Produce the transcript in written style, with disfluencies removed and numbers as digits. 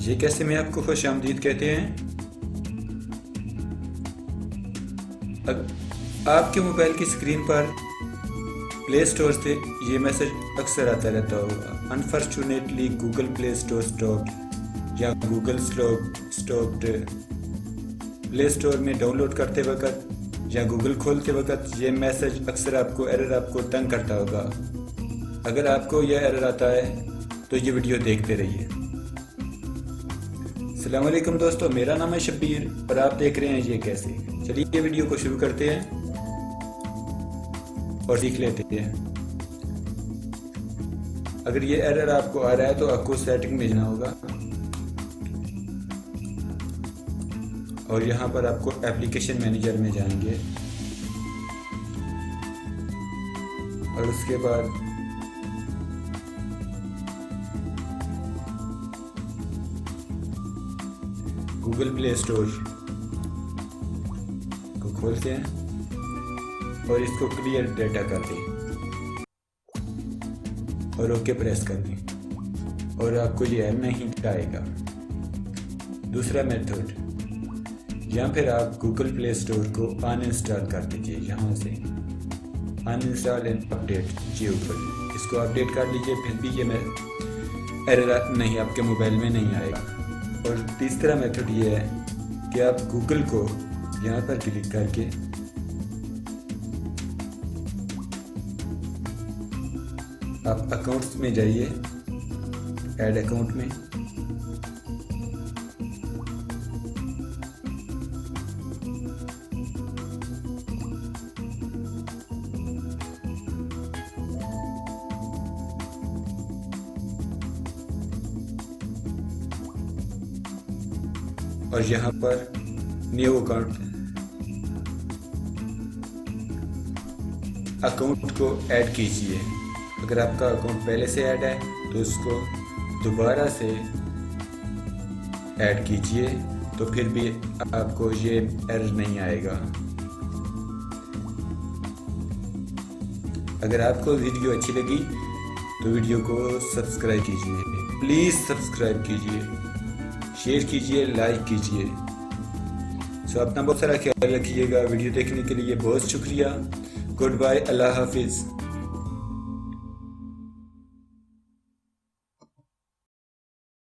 ये कैसे में आपको खुशामदीद कहते हैं। आपके मोबाइल की स्क्रीन पर प्ले स्टोर से ये मैसेज अक्सर आता रहता होगा, unfortunately Google play store stopped या गूगल स्टॉप्ड। प्ले स्टोर में डाउनलोड करते वक्त या गूगल खोलते वक्त ये मैसेज अक्सर एरर आपको तंग करता होगा। अगर आपको यह एरर आता है तो ये वीडियो देखते रहिए। अस्सलाम वालेकुम दोस्तों, मेरा नाम है शब्बीर और आप देख रहे हैं ये कैसे। चलिए ये वीडियो को शुरू करते हैं और सीख लेते हैं। अगर ये एरर आपको आ रहा है तो आपको सेटिंग में जाना होगा और यहाँ पर आपको एप्लीकेशन मैनेजर में जाएंगे और उसके बाद गूगल प्ले स्टोर को खोलते हैं और इसको क्लियर डेटा कर दें और ओके प्रेस कर दें और आपको ये एरर नहीं आएगा। दूसरा मेथड, या फिर आप गूगल प्ले स्टोर को अनइंस्टॉल कर दीजिए। यहाँ से अनइंस्टॉल एंड अपडेट जी ऊपर इसको अपडेट कर लीजिए, फिर भी ये एरर नहीं आपके मोबाइल में नहीं आएगा। और तीसरा मेथड ये है कि आप गूगल को यहाँ पर क्लिक करके आप अकाउंट्स में जाइए, ऐड अकाउंट में और यहाँ पर न्यू अकाउंट को ऐड कीजिए। अगर आपका अकाउंट पहले से ऐड है तो उसको दोबारा से ऐड कीजिए, तो फिर भी आपको ये एरर नहीं आएगा। अगर आपको वीडियो अच्छी लगी तो वीडियो को सब्सक्राइब कीजिए, प्लीज़ सब्सक्राइब कीजिए, शेयर कीजिए, लाइक कीजिए। सो अपना बहुत सारा ख्याल रखिएगा। वीडियो देखने के लिए बहुत शुक्रिया। गुड बाय, अल्लाह हाफिज़।